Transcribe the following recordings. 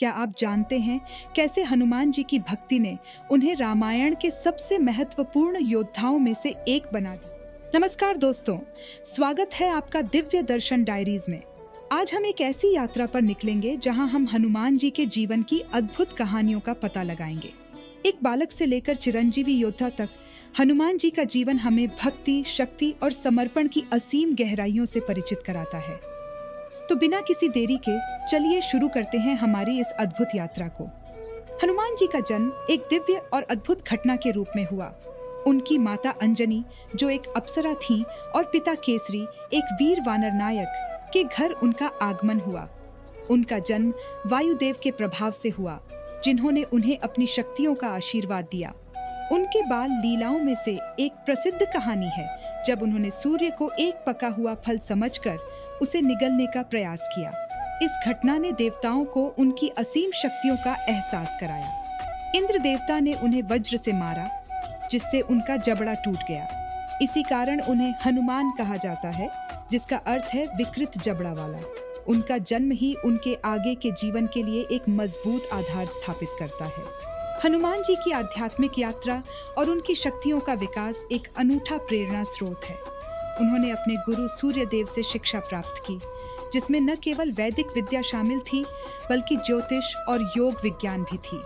क्या आप जानते हैं कैसे हनुमान जी की भक्ति ने उन्हें रामायण के सबसे महत्वपूर्ण योद्धाओं में से एक बना दिया? नमस्कार दोस्तों, स्वागत है आपका दिव्य दर्शन डायरीज में। आज हम एक ऐसी यात्रा पर निकलेंगे जहां हम हनुमान जी के जीवन की अद्भुत कहानियों का पता लगाएंगे। एक बालक से लेकर चिरंजीवी योद्धा तक हनुमान जी का जीवन हमें भक्ति, शक्ति और समर्पण की असीम गहराइयों से परिचित कराता है। तो बिना किसी देरी के चलिए शुरू करते हैं हमारी इस अद्भुत यात्रा को। हनुमान जी का जन्म एक दिव्य और अद्भुत घटना के रूप में हुआ। उनकी माता अंजनी, जो एक अप्सरा थीं, और पिता केसरी, एक वीर वानर नायक, के घर उनका आगमन हुआ। उनका जन्म वायुदेव के प्रभाव से हुआ, जिन्होंने उन्हें अपनी शक्तियों का आशीर्वाद दिया। उनके बाल लीलाओं में से एक प्रसिद्ध कहानी है, जब उन्होंने सूर्य को एक पका हुआ फल समझकर उसे निगलने का प्रयास किया। इस घटना ने देवताओं को उनकी असीम शक्तियों का एहसास कराया। इंद्र देवता ने उन्हें वज्र से मारा, जिससे उनका जबड़ा टूट गया। इसी कारण उन्हें हनुमान कहा जाता है, जिसका अर्थ है विकृत जबड़ा वाला। उनका जन्म ही उनके आगे के जीवन के लिए एक मजबूत आधार स्थापित करता है। हनुमान जी की आध्यात्मिक यात्रा और उनकी शक्तियों का विकास एक अनूठा प्रेरणा स्रोत है। उन्होंने अपने गुरु सूर्यदेव से शिक्षा प्राप्त की, जिसमें न केवल वैदिक विद्या शामिल थी, बल्कि ज्योतिष और योग विज्ञान भी थी।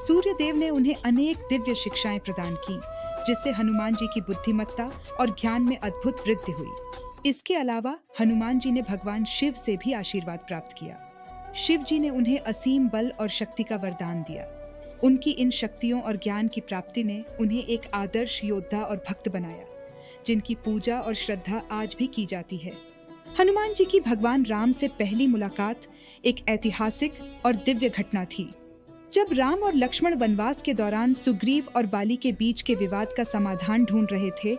सूर्यदेव ने उन्हें अनेक दिव्य शिक्षाएं प्रदान की, जिससे हनुमान जी की बुद्धिमत्ता और ज्ञान में अद्भुत वृद्धि हुई। इसके अलावा हनुमान जी ने भगवान शिव से भी आशीर्वाद प्राप्त किया। शिव जी ने उन्हें असीम बल और शक्ति का वरदान दिया। उनकी इन शक्तियों और ज्ञान की प्राप्ति ने उन्हें एक आदर्श योद्धा और भक्त बनाया, जिनकी पूजा और श्रद्धा आज भी की जाती है। हनुमान जी की भगवान राम से पहली मुलाकात एक ऐतिहासिक और दिव्य घटना थी। जब राम और लक्ष्मण वनवास के दौरान सुग्रीव और बाली के बीच के विवाद का समाधान ढूंढ रहे थे,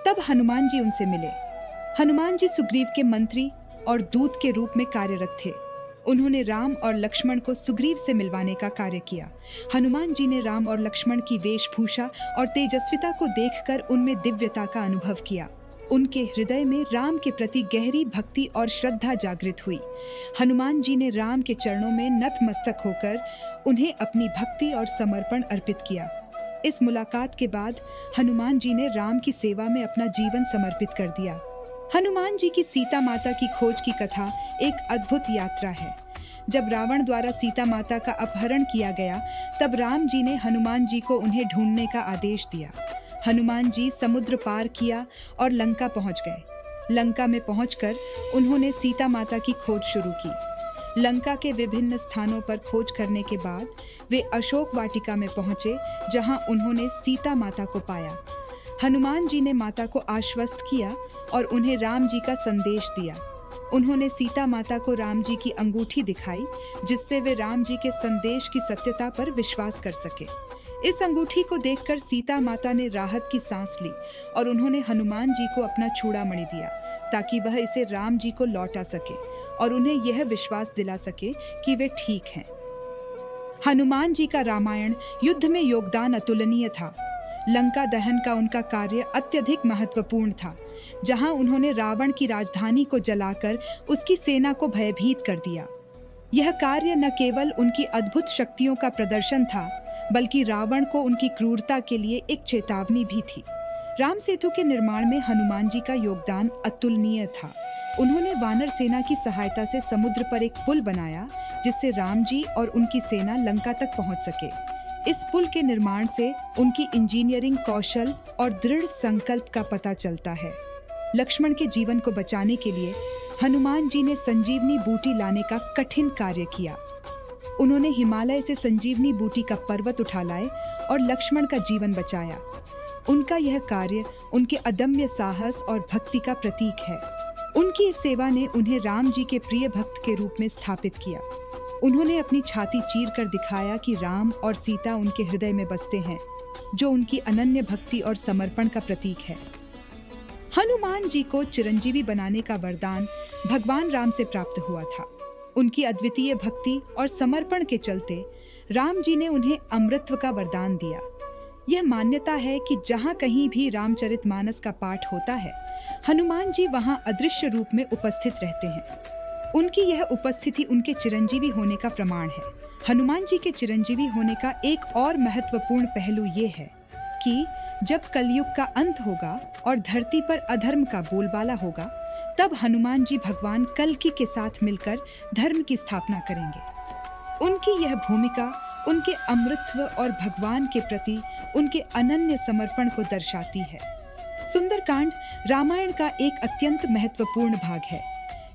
तब हनुमान जी उनसे मिले। हनुमान जी सुग्रीव के मंत्री और दूत के रूप में कार्यरत थे। उन्होंने राम और लक्ष्मण को सुग्रीव से मिलवाने का कार्य किया। हनुमान जी ने राम और लक्ष्मण की वेशभूषा और तेजस्विता को देखकर उनमें दिव्यता का अनुभव किया। उनके हृदय में राम के प्रति गहरी भक्ति और श्रद्धा जागृत हुई। हनुमान जी ने राम के चरणों में नतमस्तक होकर उन्हें अपनी भक्ति और समर्पण अर्पित किया। इस मुलाकात के बाद हनुमान जी ने राम की सेवा में अपना जीवन समर्पित कर दिया। हनुमान जी की सीता माता की खोज की कथा एक अद्भुत यात्रा है। जब रावण द्वारा सीता माता का अपहरण किया गया, तब राम जी ने हनुमान जी को उन्हें ढूंढने का आदेश दिया। हनुमान जी समुद्र पार किया और लंका पहुंच गए। लंका में पहुंचकर उन्होंने सीता माता की खोज शुरू की। लंका के विभिन्न स्थानों पर खोज करने के बाद वे अशोक वाटिका में पहुंचे, जहां उन्होंने सीता माता को पाया। हनुमान जी ने माता को आश्वस्त किया और उन्हें राम जी का संदेश दिया। उन्होंने सीता माता को राम जी की अंगूठी दिखाई, जिससे वे राम जी के संदेश की सत्यता पर विश्वास कर सके। इस अंगूठी को देखकर सीता माता ने राहत की सांस ली और उन्होंने हनुमान जी को अपना चूड़ामणि दिया, ताकि वह इसे राम जी को लौटा सके और उन्हें यह विश्वास दिला सके कि वे ठीक हैं। हनुमान जी का रामायण युद्ध में योगदान अतुलनीय था। लंका दहन का उनका कार्य अत्यधिक महत्वपूर्ण था, जहां उन्होंने रावण की राजधानी को जलाकर उसकी सेना को भयभीत कर दिया। यह कार्य न केवल उनकी अद्भुत शक्तियों का प्रदर्शन था, बल्कि रावण को उनकी क्रूरता के लिए एक चेतावनी भी थी। राम सेतु के निर्माण में हनुमान जी का योगदान अतुलनीय था। उन्होंने वानर सेना की सहायता से समुद्र पर एक पुल बनाया, जिससे राम जी और उनकी सेना लंका तक पहुंच सके। इस पुल के निर्माण से उनकी इंजीनियरिंग कौशल और दृढ़ संकल्प का पता चलता है। लक्ष्मण के जीवन को बचाने के लिए हनुमान जी ने संजीवनी बूटी लाने का कठिन कार्य किया। उन्होंने हिमालय से संजीवनी बूटी का पर्वत उठा लाए और लक्ष्मण का जीवन बचाया। उनका यह कार्य उनके अदम्य साहस और भक्ति का प्रतीक है। उनकी इस सेवा ने उन्हें राम जी के प्रिय भक्त के रूप में स्थापित किया। उन्होंने अपनी छाती चीर कर दिखाया कि राम और सीता उनके हृदय में बसते हैं, जो उनकी अनन्य भक्ति और समर्पण का प्रतीक है। हनुमान जी को चिरंजीवी बनाने का वरदान भगवान राम से प्राप्त हुआ था। उनकी अद्वितीय भक्ति और समर्पण के चलते राम जी ने उन्हें अमृतत्व का वरदान दिया। यह मान्यता है कि जहाँ कहीं भी रामचरितमानस का पाठ होता है, हनुमान जी वहाँ अदृश्य रूप में उपस्थित रहते हैं। उनकी यह उपस्थिति उनके चिरंजीवी होने का प्रमाण है। हनुमान जी के चिरंजीवी होने का एक और महत्वपूर्ण पहलू ये है कि जब कलयुग का अंत होगा और धरती पर अधर्म का बोलबाला होगा, तब हनुमान जी भगवान कल्कि के साथ मिलकर धर्म की स्थापना करेंगे। उनकी यह भूमिका उनके अमृतत्व और भगवान के प्रति उनके अनन्य समर्पण को दर्शाती है। सुंदरकांड रामायण का एक अत्यंत महत्वपूर्ण भाग है।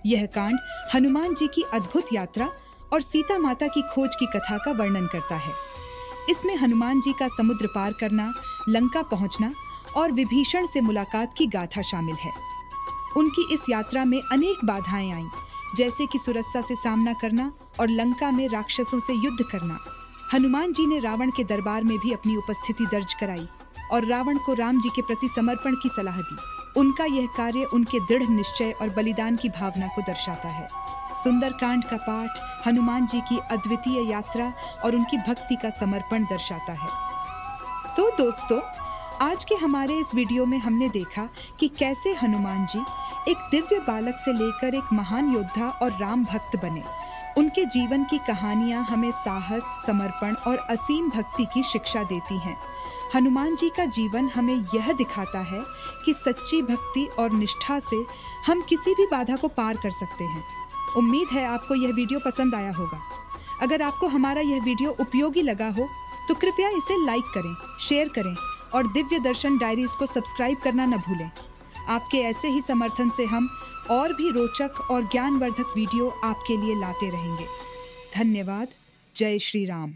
यह कांड हनुमान जी की अद्भुत यात्रा और सीता माता की खोज की कथा का वर्णन करता है। इसमें हनुमान जी का समुद्र पार करना, लंका पहुंचना और विभीषण से मुलाकात की गाथा शामिल है। उनकी इस यात्रा में अनेक बाधाएं आईं, जैसे कि सुरक्षा से सामना करना और लंका में राक्षसों से युद्ध करना। हनुमान जी ने रावण के दरबार में भी अपनी उपस्थिति दर्ज कराई और रावण को राम जी के प्रति समर्पण की सलाह दी। उनका यह कार्य उनके दृढ़ निश्चय और बलिदान की भावना को दर्शाता है। सुंदरकांड का पाठ हनुमान जी की अद्वितीय यात्रा और उनकी भक्ति का समर्पण दर्शाता है। तो दोस्तों, आज के हमारे इस वीडियो में हमने देखा कि कैसे हनुमान जी एक दिव्य बालक से लेकर एक महान योद्धा और राम भक्त बने। उनके जीवन की कहानियां हमें साहस, समर्पण और असीम भक्ति की शिक्षा देती हैं। हनुमान जी का जीवन हमें यह दिखाता है कि सच्ची भक्ति और निष्ठा से हम किसी भी बाधा को पार कर सकते हैं। उम्मीद है आपको यह वीडियो पसंद आया होगा। अगर आपको हमारा यह वीडियो उपयोगी लगा हो तो कृपया इसे लाइक करें, शेयर करें और दिव्य दर्शन डायरीज को सब्सक्राइब करना न भूलें। आपके ऐसे ही समर्थन से हम और भी रोचक और ज्ञानवर्धक वीडियो आपके लिए लाते रहेंगे। धन्यवाद। जय श्री राम।